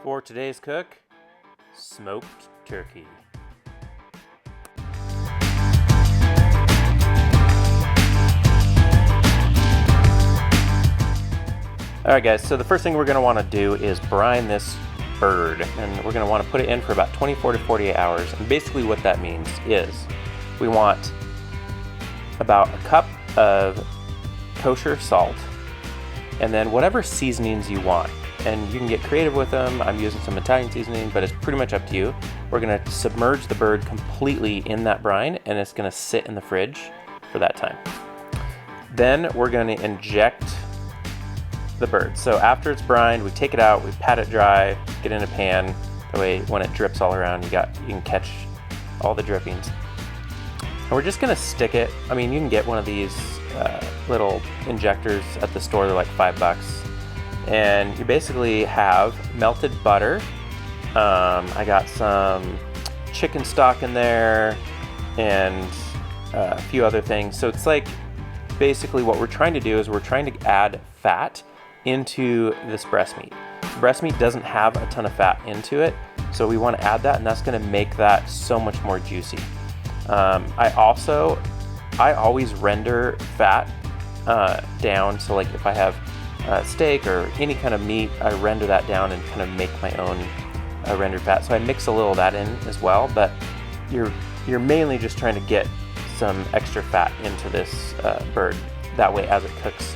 For today's cook, smoked turkey. Alright guys, so the first thing we're going to want to do is brine this bird, and we're going to want to put it in for about 24 to 48 hours. And basically what that means is we want about a cup of kosher salt, and then whatever seasonings you want. And you can get creative with them. I'm using some Italian seasoning, but it's pretty much up to you. We're going to submerge the bird completely in that brine, and it's going to sit in the fridge for that time. Then we're going to inject the bird. So after it's brined, we take it out, we pat it dry, get in a pan. That way when it drips all around, you can catch all the drippings. And we're just going to stick it. I mean, you can get one of these little injectors at the store. They're like $5. And you basically have melted butter. I got some chicken stock in there and a few other things. So it's like basically what we're trying to do is we're trying to add fat into this breast meat. Breast meat doesn't have a ton of fat into it, so we want to add that, and that's going to make that so much more juicy. I always render fat down, so like if I have steak or any kind of meat, I render that down and kind of make my own rendered fat. So I mix a little of that in as well, but you're mainly just trying to get some extra fat into this bird. That way, as it cooks,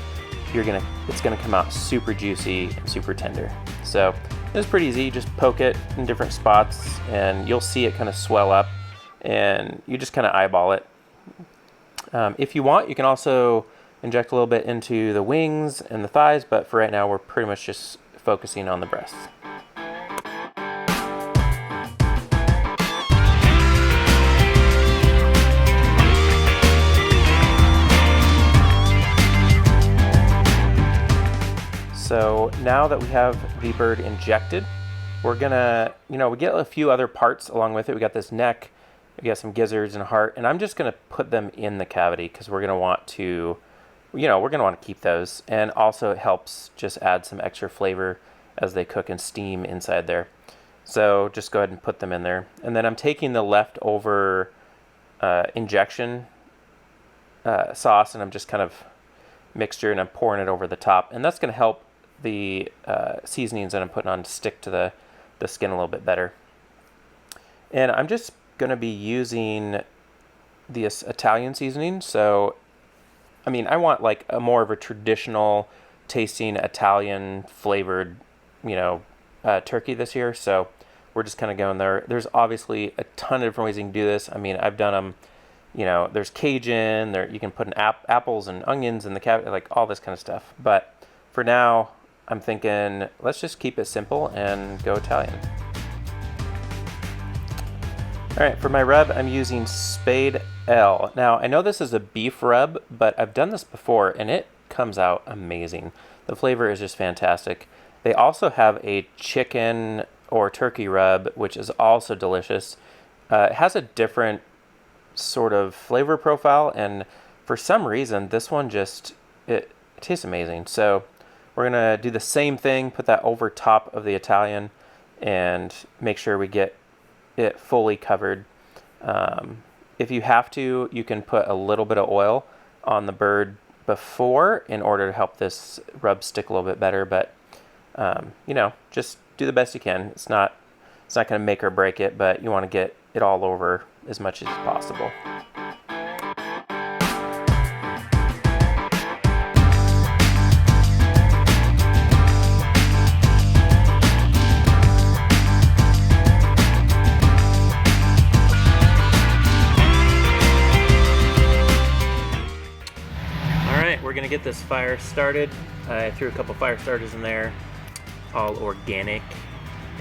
it's gonna come out super juicy and super tender. So it's pretty easy. You just poke it in different spots, and you'll see it kind of swell up, and you just kind of eyeball it. If you want, you can also inject a little bit into the wings and the thighs, but for right now, we're pretty much just focusing on the breasts. So now that we have the bird injected, we're gonna, we get a few other parts along with it. We got this neck, we got some gizzards and a heart, and I'm just gonna put them in the cavity because we're gonna want to, keep those. And also it helps just add some extra flavor as they cook and steam inside there. So just go ahead and put them in there. And then I'm taking the leftover injection sauce, and I'm just kind of mixture, and I'm pouring it over the top. And that's gonna help the seasonings that I'm putting on to stick to the skin a little bit better. And I'm just gonna be using this Italian seasoning. So I mean, I want like a more of a traditional tasting Italian flavored, turkey this year. So we're just kind of going there. There's obviously a ton of different ways you can do this. I mean, I've done them, there's Cajun, you can put in apples and onions in the cavity, like all this kind of stuff. But for now, I'm thinking, let's just keep it simple and go Italian. All right, for my rub, I'm using Spade L. Now, I know this is a beef rub, but I've done this before, and it comes out amazing. The flavor is just fantastic. They also have a chicken or turkey rub, which is also delicious. It has a different sort of flavor profile, and for some reason, this one it tastes amazing. So we're gonna do the same thing, put that over top of the Italian, and make sure we get it fully covered. If you have to, you can put a little bit of oil on the bird before in order to help this rub stick a little bit better, but just do the best you can. It's not going to make or break it, but you want to get it all over as much as possible. We're gonna get this fire started. I threw a couple fire starters in there, all organic,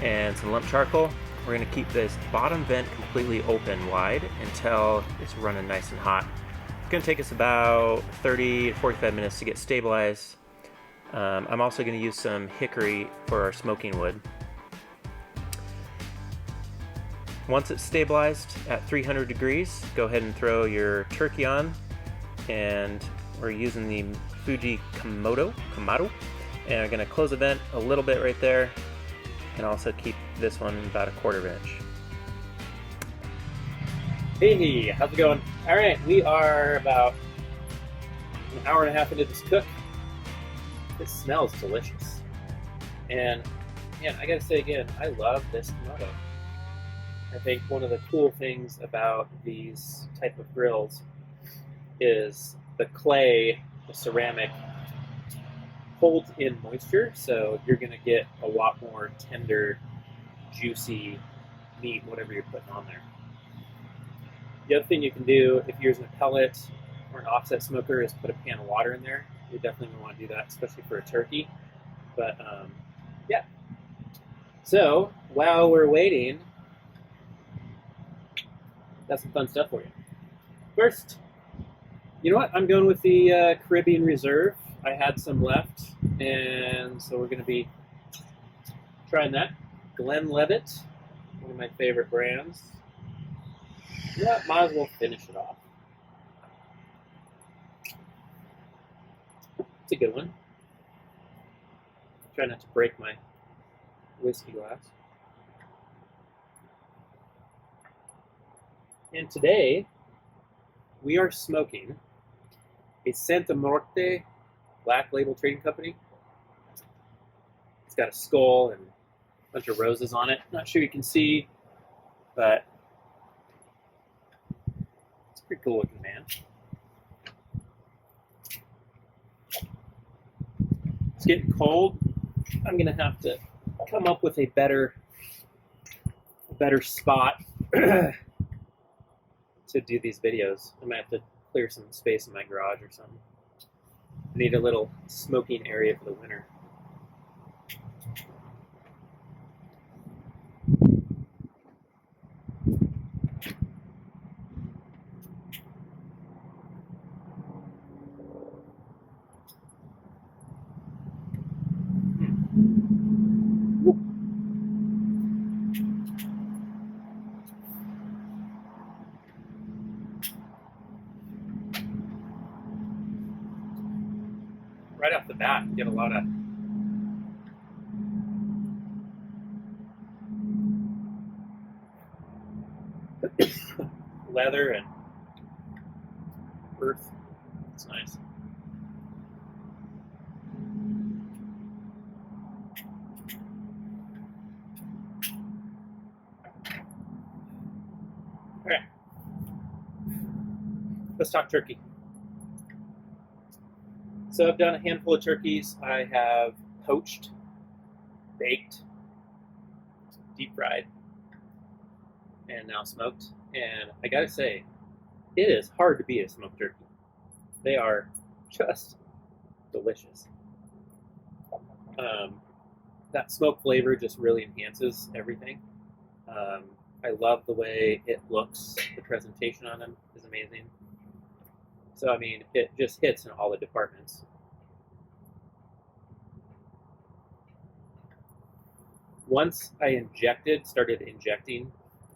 and some lump charcoal. We're gonna keep this bottom vent completely open wide until it's running nice and hot. It's gonna take us about 30 to 45 minutes to get stabilized. I'm also gonna use some hickory for our smoking wood. Once it's stabilized at 300 degrees, go ahead and throw your turkey on, and we're using the FUJI KAMADO, and I'm going to close the vent a little bit right there, and also keep this one about 1/4 inch. Hey, how's it going? All right, we are about an hour and a half into this cook. This smells delicious. And man, I gotta say again, I love this KAMADO. I think one of the cool things about these type of grills is the clay, the ceramic, holds in moisture, so you're gonna get a lot more tender, juicy meat, whatever you're putting on there. The other thing you can do if you're using a pellet or an offset smoker is put a pan of water in there. You definitely want to do that, especially for a turkey. But yeah. So while we're waiting, got some fun stuff for you. First, you know what? I'm going with the Caribbean Reserve. I had some left, and so we're going to be trying that. Glenlivet, one of my favorite brands. Yeah, might as well finish it off. It's a good one. Try not to break my whiskey glass. And today, we are smoking a Santa Muerte Black Label Trading Company. It's got a skull and a bunch of roses on it. Not sure you can see, but it's a pretty cool looking, man. It's getting cold. I'm gonna have to come up with a better spot to do these videos. I might have to clear some space in my garage or something. I need a little smoking area for the winter. Right off the bat, you get a lot of leather and earth. It's nice. All right, let's talk turkey. So I've done a handful of turkeys. I have poached, baked, deep fried, and now smoked. And I gotta say, it is hard to beat a smoked turkey. They are just delicious. That smoke flavor just really enhances everything. I love the way it looks. The presentation on them is amazing. So, I mean, it just hits in all the departments. Once I started injecting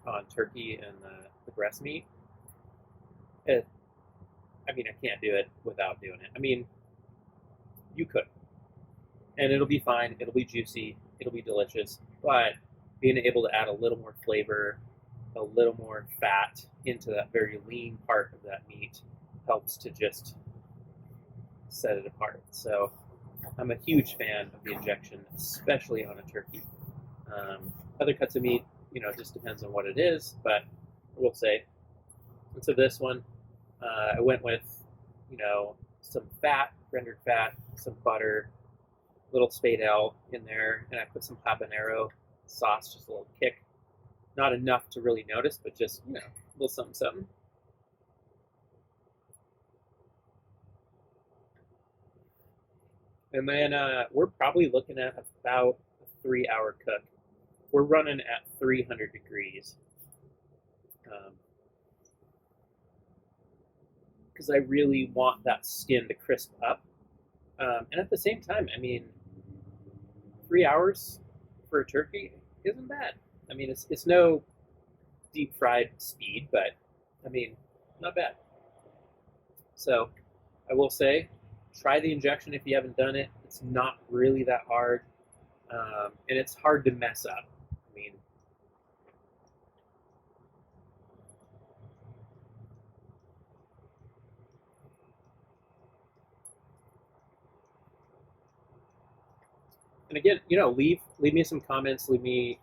on turkey and the breast meat, I mean, I can't do it without doing it. I mean, you could. And it'll be fine. It'll be juicy. It'll be delicious. But being able to add a little more flavor, a little more fat into that very lean part of that meat helps to just set it apart. So I'm a huge fan of the injection, especially on a turkey. Other cuts of meat, you know, it just depends on what it is, but I will say, and so this one, I went with, you know, some fat, rendered fat, some butter, little spadel in there, and I put some habanero sauce, just a little kick. Not enough to really notice, but just, you know, a little something, something. And then we're probably looking at about a 3-hour cook. We're running at 300 degrees. Because I really want that skin to crisp up. And at the same time, I mean, 3 hours for a turkey isn't bad. I mean, it's no deep fried speed, but I mean, not bad. So I will say, try the injection if you haven't done it. It's not really that hard. and it's hard to mess up. I mean, and again, you know, leave me some comments, leave me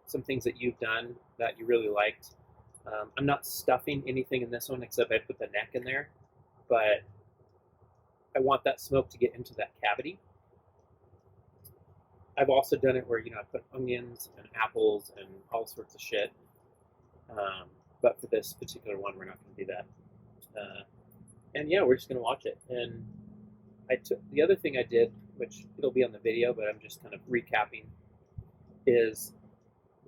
some things that you've done that you really liked. I'm not stuffing anything in this one except I put the neck in there, but I want that smoke to get into that cavity. I've also done it where, you know, I put onions and apples and all sorts of shit. But for this particular one, we're not going to do that. And yeah, we're just going to watch it. And I took the other thing I did, which it'll be on the video, but I'm just kind of recapping, is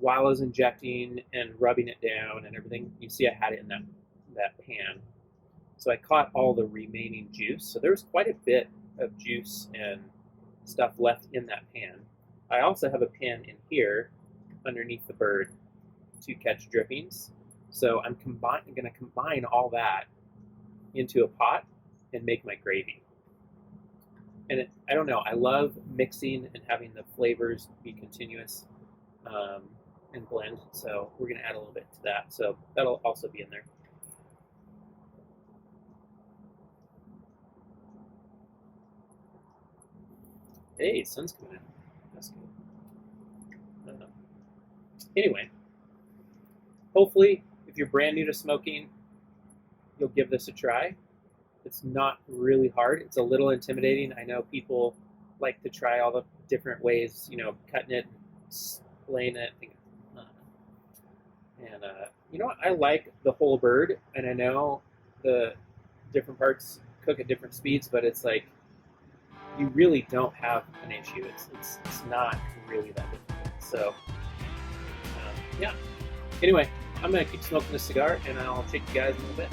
while I was injecting and rubbing it down and everything, you see I had it in that pan. So I caught all the remaining juice. So there was quite a bit of juice and stuff left in that pan. I also have a pan in here underneath the bird to catch drippings. So I'm going to combine all that into a pot and make my gravy. And I don't know, I love mixing and having the flavors be continuous and blend. So we're going to add a little bit to that. So that'll also be in there. Hey, sun's coming out. That's good. Anyway, hopefully, if you're brand new to smoking, you'll give this a try. It's not really hard. It's a little intimidating. I know people like to try all the different ways, you know, cutting it, laying it, you know what? I like the whole bird, and I know the different parts cook at different speeds, but it's like you really don't have an issue. It's not really that difficult. So yeah. Anyway, I'm gonna keep smoking this cigar, and I'll take you guys in a little bit.